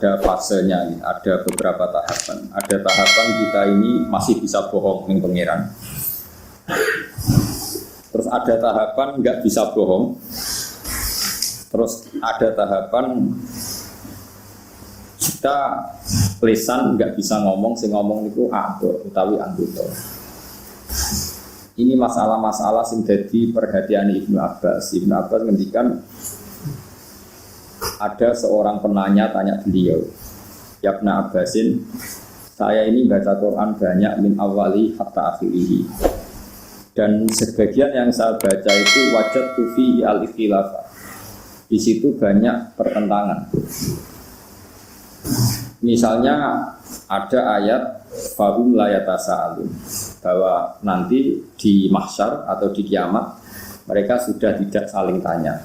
ada fasenya, ada beberapa tahapan. Ada tahapan kita ini masih bisa bohong dengan pangeran. Terus ada tahapan nggak bisa bohong. Terus ada tahapan kita lisan nggak bisa ngomong, sing ngomong itu utawi anggota. Ini masalah-masalah yang jadi perhatian Ibnu Abbas. Ibnu Abbas ngendikan ada seorang penanya tanya beliau, ya Ibnu Abbasin, saya ini baca Quran banyak min awali hatta akhirihi, dan sebagian yang saya baca itu wajadtu fihi al-ikhtilaf. Di situ banyak pertentangan. Misalnya ada ayat fahum la yatasaalun, bahwa nanti di mahsyar atau di kiamat mereka sudah tidak saling tanya.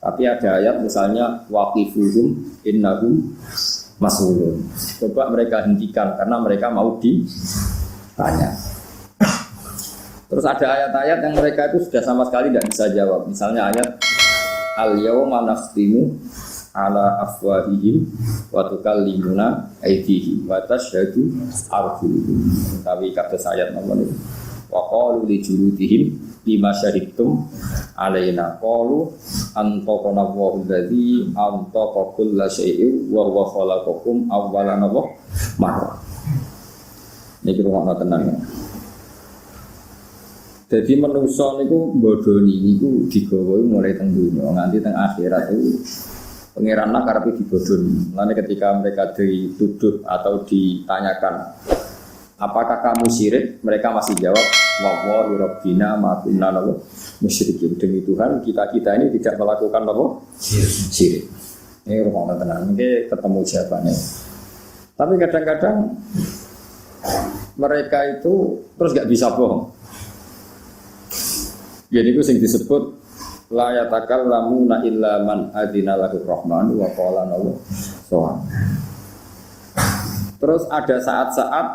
Tapi ada ayat misalnya waqifuhum innahum mas'ulun. Coba mereka hentikan karena mereka mau ditanya. Terus ada ayat-ayat yang mereka itu sudah sama sekali tidak bisa jawab. Misalnya ayat al-yawma nakhtimu ala afwahihim wa tukallimuna aydihim wa tashhadu arjuluhum. Tapi kata ayat nomor itu wa qalu li juludihim lima syahidtum alaina qalu antaqana Allahu alladzi antaqa kulla syai'in wa huwa khalaqakum awwala marrah. Niki rumakna tenan. Jadi manusa niku bodoni niku digawa mulai teng dunya nganti teng akhirat itu pangeran nak karepe dibodoni. Lan ketika mereka dituduh atau ditanyakan apakah kamu syirik, mereka masih jawab wallahi rabbina ma kunna musyrikin. Demi Tuhan kita ini tidak melakukan syirik. Ini rumah tenang, ini ketemu jawabannya. Tapi kadang-kadang mereka itu terus gak bisa bohong. Jadi itu yang disebut la yatakallamuna illa man adzina lahu rahman wa qala lahu sowan. Terus ada saat-saat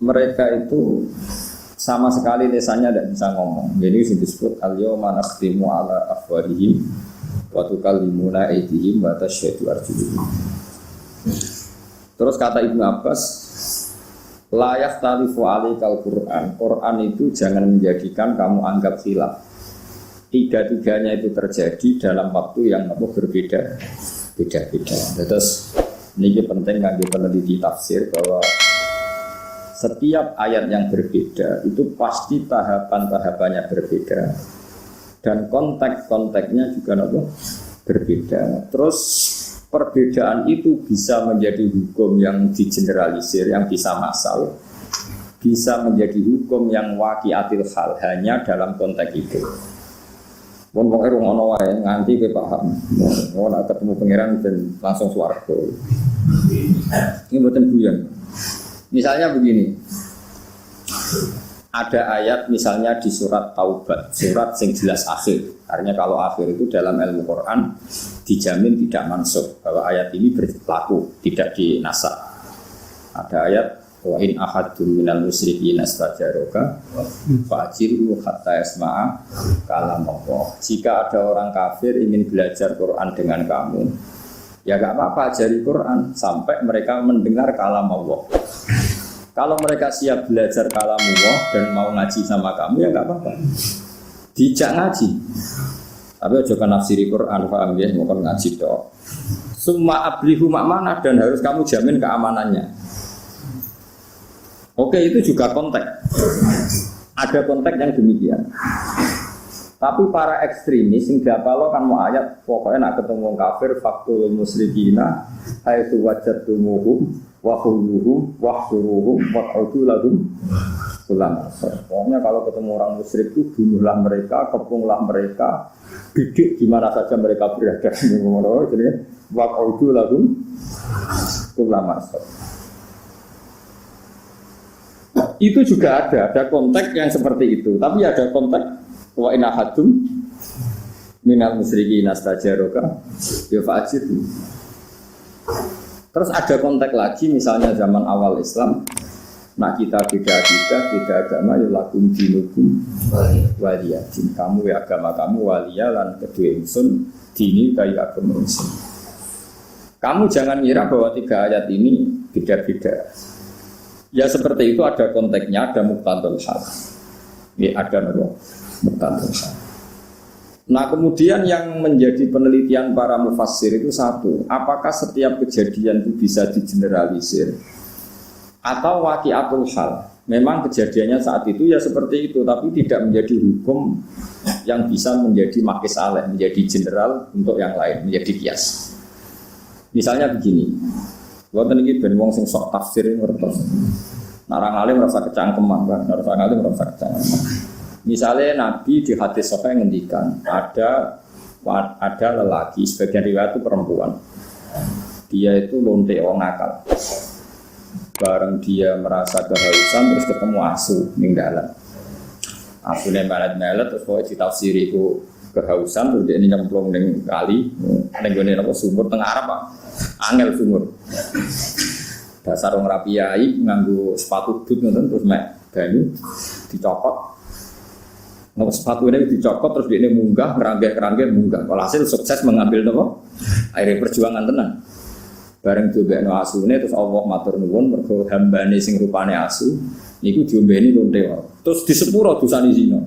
mereka itu sama sekali lisannya tidak bisa ngomong. Jadi yang disebut al-yawma nakhtimu ala afwahihim wa tukallimuna aydihim wa tashhadu arjuluhum. Terus kata Ibnu Abbas, la yahtalifu alaikal Qur'an. Quran itu jangan menjadikan kamu anggap khilaf. Tiga-tiganya itu terjadi dalam waktu yang berbeda. Terus ini penting bagi peneliti tafsir bahwa setiap ayat yang berbeda itu pasti tahapan-tahapannya berbeda dan konteks-konteksnya juga berbeda. Terus perbedaan itu bisa menjadi hukum yang digeneralisir, yang bisa massal, bisa menjadi hukum yang waqi'atil hal hanya dalam konteks itu. Wong ngono wae nganti kowe paham. Ora ketemu pangeran dan langsung swarga. Ini mboten guyon. Misalnya begini. Ada ayat misalnya di surat Taubah, surat yang jelas akhir. Artinya kalau akhir itu dalam ilmu Quran dijamin tidak mansukh, bahwa ayat ini berlaku, tidak dinasak. Ada ayat wa in ahadun minal musyrikin astajaraka fa'jirhu hatta yasma'a kalam Allah. Jika ada orang kafir ingin belajar Quran dengan kamu, ya enggak apa-apa ajari Quran sampai mereka mendengar kalam Allah. Kalau mereka siap belajar kalam Allah dan mau ngaji sama kamu, ya enggak apa-apa. Dijak ngaji. Tapi aja kan nafsiri Quran, paham ya, mau ngaji tok. Summa ablihu makmana, dan harus kamu jamin keamanannya. Oke, itu juga konteks. Ada konteks yang demikian. Tapi para ekstremis yang diapalo kan mau ayat pokoknya nak ketemu kafir faktul musyrikina haitsu wajadtumuhum wa khuluhum wa huruhum wa audulahum ulama. Pokoknya kalau ketemu orang musyrik itu bunuhlah mereka, kepunglah mereka, bidik di mana saja mereka berada. Jadi wa audulahum ulama. Itu juga ada konteks yang seperti itu. Tapi ada konteks wa in ahadum minal musyrikin astajaraka ya fa'jirhu. Terus ada konteks lagi misalnya zaman awal Islam, nak kita beda agama ya lakum dinukum waliyadin. Kamu ya agama kamu waliya lan kedua insun dini kaya agama insun. Kamu jangan ngira bahwa 3 ayat ini beda-beda. Ya seperti itu, ada konteksnya, ada muqtadul hal. Ya, ada muqtadul hal. Nah kemudian yang menjadi penelitian para mufassir itu satu, apakah setiap kejadian itu bisa digeneralisir atau waqi'atul hal? Memang kejadiannya saat itu ya seperti itu, tapi tidak menjadi hukum yang bisa menjadi makis aleh, menjadi general untuk yang lain, menjadi kias. Misalnya begini, wonten iki ben wong sing sok tafsir ngertos. Narang alim merasa kecangkeman kan, narang alim merasa kecangkeman. Misalnya Nabi di hadis sahih ngendikan ada lelaki, sebagian riwayat itu perempuan. Dia itu lonte wong nakal. Bareng dia merasa kehausan terus ketemu asu ning dalan. Asune melet-melet terus pokoke ditafsiri iku kehausan terus dia nyemplung ning kali ning gone apa sumur tengah Arab Pak. Angel sumur. Dasar wong rapi yai nganggo sepatu but ngoten terus mek banyu dicopot. Nek sepatu ini dicopot terus dia munggah ngeranggeh munggah. Walhasil sukses mengambil napa? Akhirnya perjuangan tenan. Bareng diobekno asune terus Allah matur nuwun mergo hambane sing rupane asu niku diombeni lonte wae. Terus di sepuro dosane zina.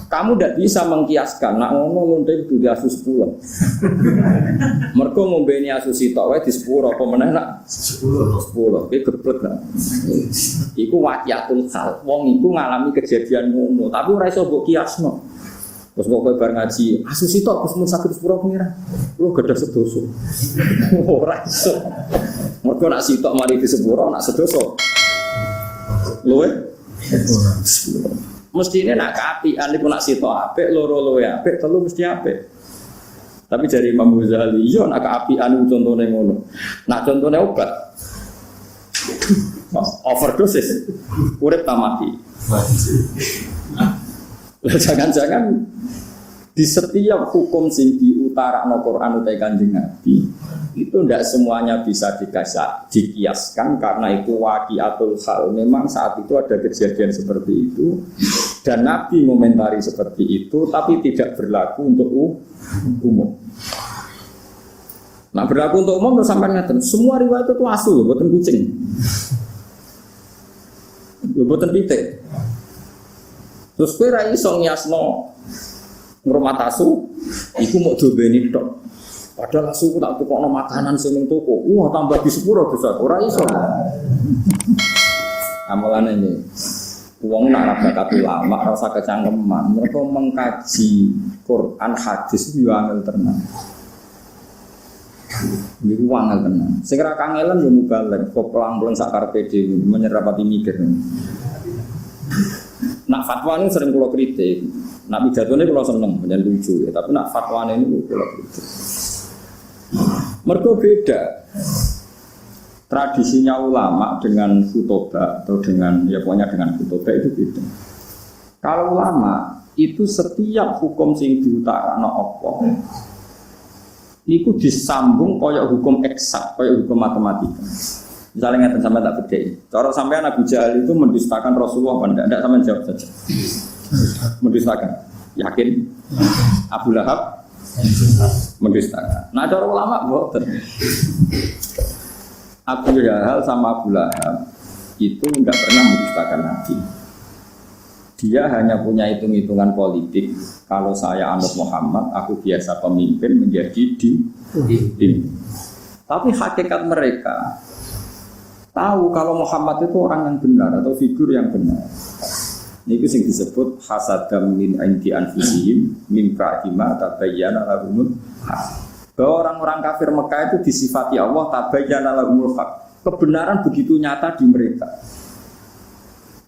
Kamu tidak bisa mengkiaskan nak ngono lonte itu di asu 10. Mergo ngombeni asu sitok wae di sepuro apa meneh nak 10. Iki geblek nak. Iku waqiatul hal. Wong iku ngalami kejadian ngono, tapi ora iso mbok kiasno. Terus pokoknya bar ngaji, asu sitok Gus mun saged sepuro pengira. Lu gadah sedoso. Ora iso. Mergo nak sitok mari di sepuro, nak sedoso. Luwe? Mestine nak kaapian iku nak sitok apik, loro luwe apik, telu mesti apik. Tapi dari Imam Ghazali, yo nak kaapian iku contone ngono. Nak contone obat. Overdosis. Urip ta mati. Jangan-jangan di setiap hukum sing diutarakno Quran utai Kanjeng Nabi itu tidak semuanya bisa dikiaskan karena itu waqi'atul hal. Memang saat itu ada kejadian seperti itu dan Nabi komentari seperti itu, tapi tidak berlaku untuk umum. Nah berlaku untuk umum terus sampai ngeten, semua riwayat itu asu, buatan kucing, buatan pitik. Terus kowe ra iso ngiasno ngrumat asu, iku mau dobeni tok. Padahal asu ku tak tukokno makanan sing ning toko. Wah, tambah di sepuro besar. Ora iso. Amalane iki. Wong nak ra bakat ulama, ora usah kecangkeman. Mereka mengkaji Quran hadis yo angel tenan. Niku angel tenan. Sing ra kangelan yo mubalek, kok pelang-pelang sak karepe dhewe menyerapati mikir. Nak fatwa ini sering kula kritik. Nak pidatonya kula seneng, menjadi lucu ya. Tapi nak fatwa ini kula kritik. Mergo beda. Tradisinya ulama dengan khutbah atau dengan ya pokoknya dengan khutbah itu beda. Kalau ulama itu setiap hukum sing diutarakno apa niku disambung kaya hukum eksak, kaya hukum matematika. Misalnya ngeten sampai tak bedheki. Cara sampean Abu Jahal itu mendustakan Rasulullah apa enggak? Enggak, sampean jawab saja. Mendustakan. Yakin? Abu Lahab mendustakan. Nah, cara ulama mboten. Abu Jahal sama Abu Lahab itu enggak pernah mendustakan Nabi. Dia hanya punya hitung-hitungan politik. Kalau saya anut Muhammad, aku biasa pemimpin menjadi tim. Tapi hakikat mereka tahu kalau Muhammad itu orang yang benar atau figur yang benar. Ini yang disebut hasadam min indi anfusihim min ba'dima tabayyana lahumul haq. Bahwa orang-orang kafir Mekah itu disifati Allah tabayyana lahumul haq. Kebenaran begitu nyata di mereka.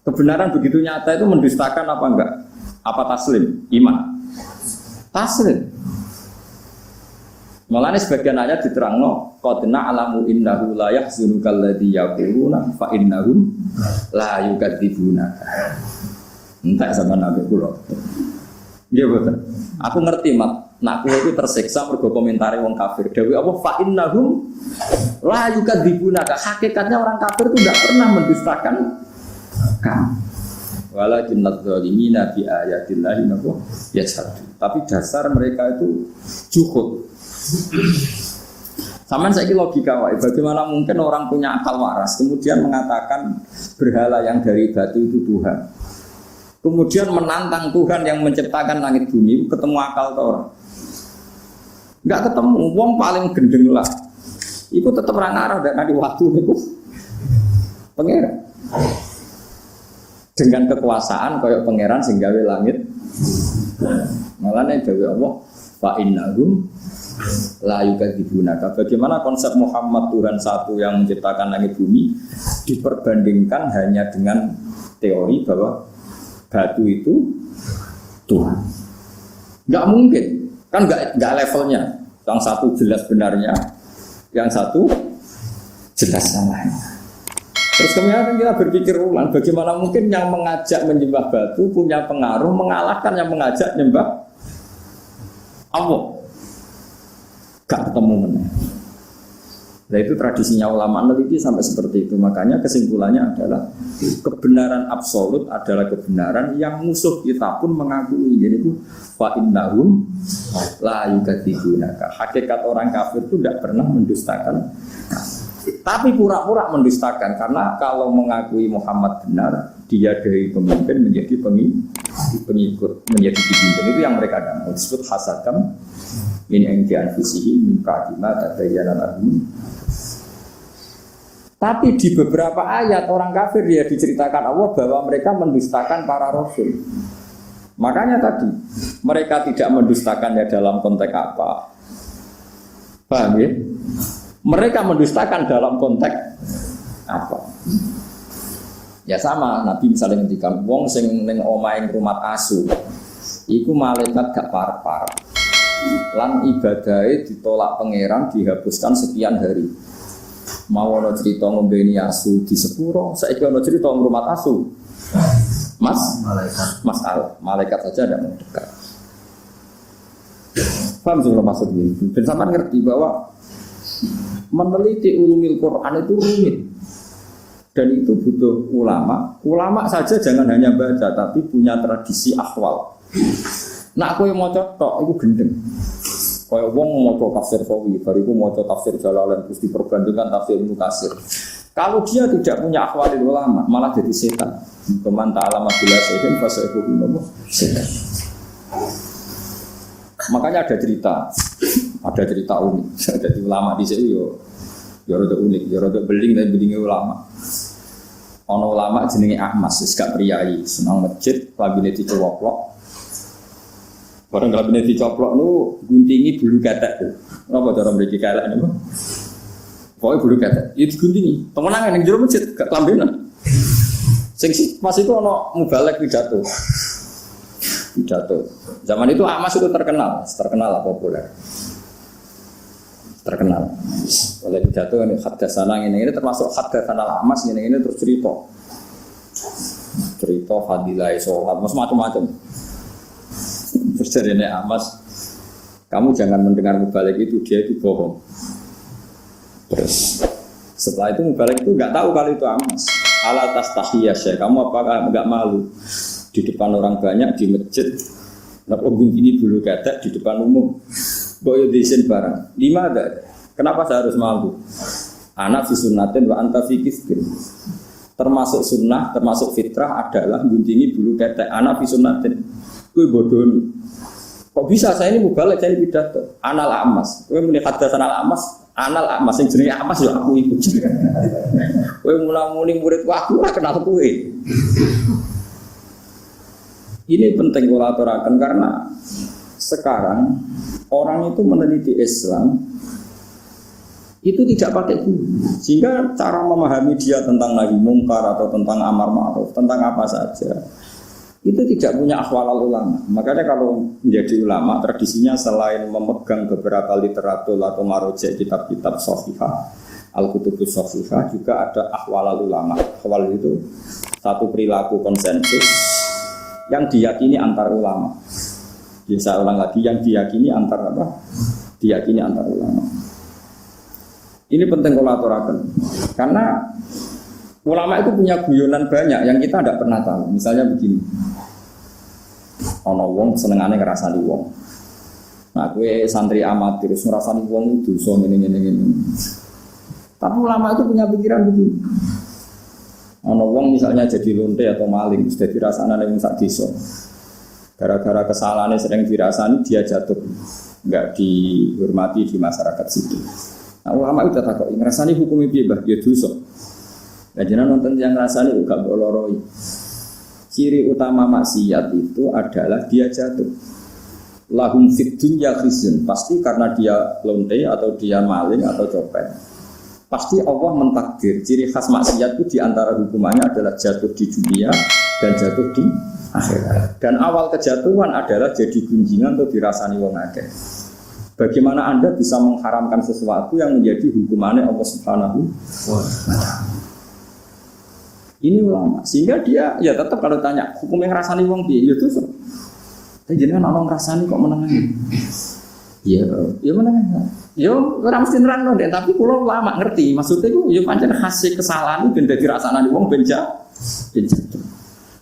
Kebenaran begitu nyata itu mendustakan apa enggak? Apa taslim? Iman. Taslim. Malah sebagian ayat diterangno qad na'lamu innahu la yahzunukal ladzi yaquluna fa innahum la yukadzibuna. Entek sama Nabi kula. Nggih boten. Aku ngerti mak, nak kowe itu tersiksa mergo komentare wong kafir. Dewe apa fa innahum la yukadzibuna. Hakikatnya orang kafir itu tidak pernah mendustakan kamu. Walakin nadzalimina bi ayatillahi yashhadu. Tapi dasar mereka itu juhud. Saman saya logika wae, bagaimana mungkin orang punya akal waras kemudian mengatakan berhala yang dari batu itu Tuhan. Kemudian menantang Tuhan yang menciptakan langit bumi, ketemu akal atau orang? Enggak ketemu, wong paling gendeng lah. Iku tetep ra ngarah nek di waktu niku. Pangeran. Dengan kekuasaan kaya pangeran sing gawe langit. Malane gawe Allah fa innahum la yukadzibunaka. Bagaimana konsep Muhammad Tuhan satu yang menciptakan langit bumi diperbandingkan hanya dengan teori bahwa batu itu Tuhan. Enggak mungkin. Kan enggak levelnya. Yang satu jelas benarnya, yang satu jelas salahnya. Terus kemudian kita berpikir ulang, bagaimana mungkin yang mengajak menyembah batu punya pengaruh mengalahkan yang mengajak menyembah Allah. Gak ketemu mana. Nah itu tradisinya ulama meneliti sampai seperti itu. Makanya kesimpulannya adalah kebenaran absolut adalah kebenaran yang musuh kita pun mengakui. Jadi itu fa innahum la yukadzibunaka. Hakikat orang kafir itu tidak pernah mendustakan. Tapi pura-pura mendustakan karena kalau mengakui Muhammad benar, dia dari pemimpin menjadi pengikut, menjadi dipimpin. Itu yang mereka dengar. Disebut hasadam min indi anfusihim min qadima tabayyana lahum. Tapi di beberapa ayat orang kafir dia diceritakan Allah bahwa mereka mendustakan para rasul. Makanya tadi mereka tidak mendustakannya dalam konteks apa? Paham ya? Mereka mendustakan dalam konteks apa? Ya sama, Nabi misalnya ngendikan wong sing ning omahe rumah asu, iku malaikat gak parek-parek. Lan ibadahe ditolak pangeran dihapuskan sekian hari. Mau ana cerita ngombeni asu di sepuro, saiki ana cerita ngrumat asu. Malaikat saja tidak mau dekat. Paham sih maksud ini? Ben sampean ngerti bahwa meneliti ulumul Quran itu rumit. Dan itu butuh ulama. Ulama saja jangan hanya baca tapi punya tradisi akhwal. Nah aku yang mau tok itu gendeng. Kaya wong maca tafsir Sawi, bariku maca tafsir Jalalain terus diperbandingkan tafsir Ibnu Katsir. Kalau dia tidak punya akhwalil ulama, malah jadi setan. Keman ta'alama bila sayyidin fasaihu binamu setan. Makanya ada cerita unik. Jadi ulama di sini yo rada unik, yo rada beling dan belingnya ulama. Ono ulama jenenge Ahmas, wis gak priyayi, senang masjid, labine dicoplok. Barang labine dicoplok nu guntingi bulu ketek. Napa cara mriki kelek niku? Pokoke bulu ketek, itu guntingi. Temenan ning jero masjid gak kelambenan. Sing pas itu ono mubalek pidato. Zaman itu Ahmas itu terkenal lah populer. Terkenal. Oleh pidato ini haddatsana ini termasuk haddatsana Ahmas ini terus cerita fadilah sholat macam-macam. Terus dari ini Ahmas, kamu jangan mendengar mubalek itu, dia itu bohong. Terus setelah itu mubalek itu nggak tahu kalau itu Ahmas. Ala tastahiyya syekh, kamu apakah nggak malu di depan orang banyak di masjid? Kenapa ini bulu ketek di depan umum? Boyo disin barang. 5 ada. Kenapa saya harus malu? Anak fi sunnatin wa anta fi kisbin. Termasuk sunnah, termasuk fitrah adalah guntingi bulu ketek. Anak fi sunnatin. Kowe bodoh. Kok bisa saya ini mubalek saya pidato? Anal Amas. Kowe muni haddatsan al Amas, anal Amas sing jenenge Amas ya aku iku. Kowe muni murid aku ora kenal kowe. Ini penting kula aturaken karena sekarang orang itu meneliti Islam itu tidak pakai guru, sehingga cara memahami dia tentang nahi mungkar atau tentang amar ma'ruf, tentang apa saja itu tidak punya akhwalul ulama. Makanya kalau menjadi ulama tradisinya selain memegang beberapa literatur atau marujah kitab-kitab shahihah, al-kutubus shahihah, juga ada akhwalul ulama. Akhwal itu satu perilaku konsensus yang diyakini antar ulama. Bisa ulang lagi, yang diyakini antar apa? Diyakini antar ulama. Ini penting kolaborasi karena ulama itu punya guyonan banyak yang kita tidak pernah tahu. Misalnya begini, ono wong senengane ngerasani wong. Nah, gue santri amatir terus ngrasani wong itu dosa ngene. Tapi ulama itu punya pikiran begini. Ana wong misalnya jadi lonte atau maling, sudah dirasane wong sak desa. Gara-gara kesalahannya sering dirasani dia jatuh, enggak dihormati di masyarakat situ. Nah, ulama itu takut, ngrasani hukumnya piye, Mbah? Ya dosa. Lah jenengan nonton yang ngrasani gak boloroi. Ciri utama maksiat itu adalah dia jatuh. Lahum fid dunya khizyun, pasti karena dia lonte atau dia maling atau copet. Pasti Allah mentakdir ciri khas maksiat itu diantara hukumannya adalah jatuh di dunia dan jatuh di akhirat. Dan awal kejatuhan adalah jadi gunjingan atau dirasani wong akeh. Bagaimana Anda bisa mengharamkan sesuatu yang menjadi hukumannya Allah Subhanahu wa ta'ala? Ini ulama, sehingga dia ya tetap kalau tanya hukum yang ngrasani wong piye ya dosa. Tapi jenengan ana ngrasani kok menengahi. Ya menengahi. Ya ora mesti nerangno ndek, tapi kula ulama ngerti. Maksudnya iku ya pancen khase kesalahan ben dadi rasane wong ben jatuh.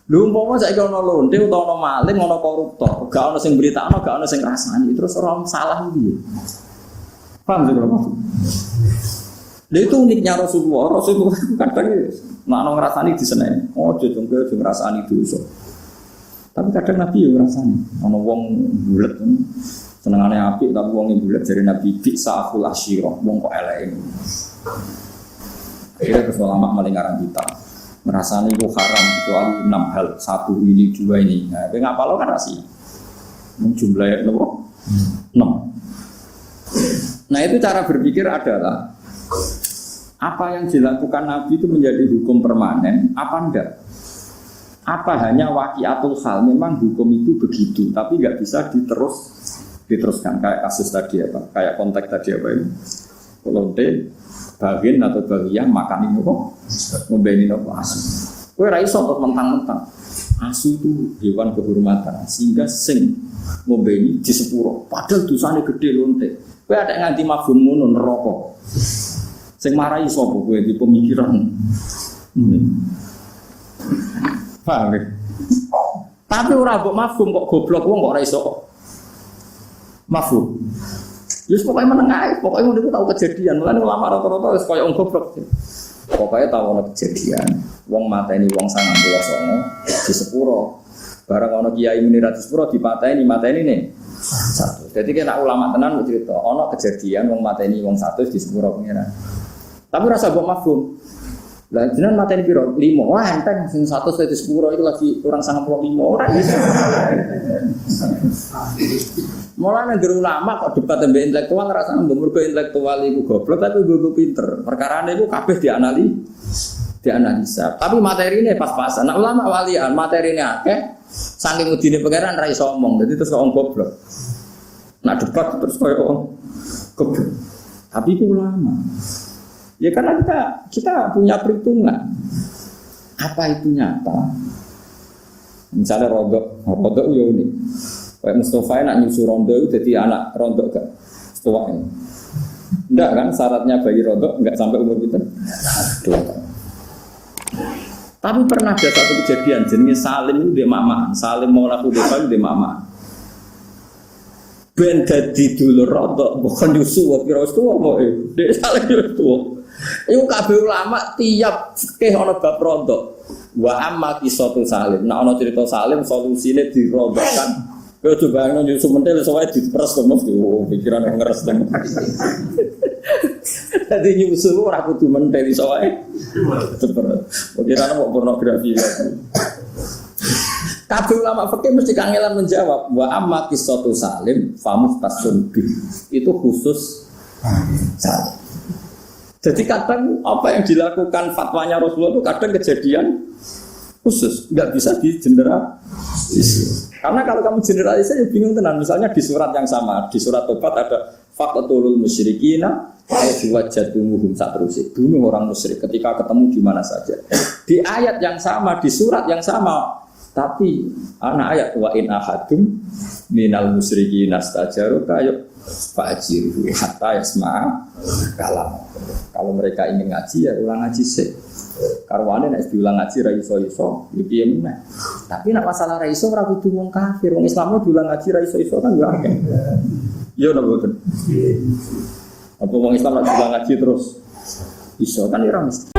Lho umpama saiki ana lonte utawa ana maling, ana koruptor, gak ana sing beritakno, gak ana sing ngrasani, terus ora salah piye? Paham sih Bapak? Lha itu uniknya Rasulullah kadang nek ana ngrasani diseneni. Oh, jengke ngrasani dosa. Tapi kadang Nabi yo ngrasani. Ana wong bulet senengane apik tapi wong bulet jare Nabi bi sa'ul asyirah, wong kok eleke. Akhirnya terus ulama maling ngarang kita. Merasani itu haram kecuali 6 hal, 1 ini 2 ini. Nah, kowe ngapalo kan rasi. Jumlahnya nopo? 6. Nah, itu cara berpikir adalah apa yang dilakukan Nabi itu menjadi hukum permanen, apa enggak? Apa hanya waqiatul hal, memang hukum itu begitu, tapi enggak bisa diteruskan kayak kasus tadi apa? Kayak konteks tadi apa ini? Lonte, bagian atau bagian makan ini kok ngobeni nopo asu. Kowe ra iso kok mentang-mentang. Asu itu hewan kehormatan, sehingga sing ngobeni di sepuro. Padahal dosane gede lonte. Kowe ada nganti mafhum ngono neraka. Sing marahi sapa kowe di pemikiran. Paham ya? Tapi ora mbok mafhum kok goblok wong kok ora iso. Mafhum. Yus pokoknya menengah, pokoknya udah tahu kejadian. Mulanya ulama rata-rata wis koyo wong goblok. Pokoknya tahu ono kejadian. Wong mateni wong 99 di sepuro. Barang ono kiai muni ra di sepuro mateni nih. Satu. Jadi kena ulama tenan cerita, ono kejadian wong mateni wong 100 di sepuro pengiran. Tapi rasa mbok mafhum. Lah jenengan mateni piro? 5. Wah, enteng sing 100 di sepuro itu lagi kurang 95 ora iso. Mulane ngger ulama kok debat mbek intelektual rasane mergo intelektual iku goblok tapi gue pinter. Perkarane iku kabeh dianalisa. Tapi materine pas-pasan. Nah, ulama walian materine akeh saking udine pangeran ra iso omong. Dadi terus kok goblok. Nah debat terus koyo goblok. Tapi itu ulama. Ya karena kita punya perhitungan. Apa itu nyata? Misalnya rodok ya unik. Kayak Mustafa nak nyusu rondo itu jadi anak rondo gak? Setua ini. Enggak kan syaratnya bagi rondo enggak sampai umur kita 2 tahun. Tapi pernah ada satu kejadian jenis Salim itu dia mamaan. Salim mau laku depan dia mamaan. Ben dadi dulur rondo bukan nyusu kira setua mau dia Salim setua. Iku kabeh ulama tiap fikih ana bab rondo. Wa amma qisatu Salim. Nah ana cerita Salim solusine dirondokan. Kau coba nunjuk sementil soalnya diperes terus pikiran yang ngeres dan tadi nyusul orang kudu mentel soalnya terperes pikiran mau pornografi tapi ulama fikih mesti kangelan menjawab wa amma qissatu Salim famuhtasun bih itu khusus Salim. Jadi kadang apa yang dilakukan fatwanya Rasulullah itu kadang kejadian khusus, nggak bisa digeneralisir. Karena kalau kamu generalisir ya bingung tenan. Misalnya di surat yang sama, di surat Tobat ada faqtulul musyrikina ayatwajadumuhum satrusik. Bunuh orang musyrik ketika ketemu di mana saja. Di ayat yang sama, di surat yang sama, tapi anak ayat wa in ahadum minal musyrikina stajaruka ayo fa'jiru hatta yasma'a kalam. Kalau mereka ingin ngaji ya ulang ngaji sih. Karwane nek diulang ngaji ra iso-iso, ya piye meneh. Tapi nek masalah ra iso ora kudu wong kafir, wong Islam diulang ngaji ra iso-iso kan yo akeh. Iya napa mboten? Apa wong Islam nak juga ngaji terus iso kan ora mesti.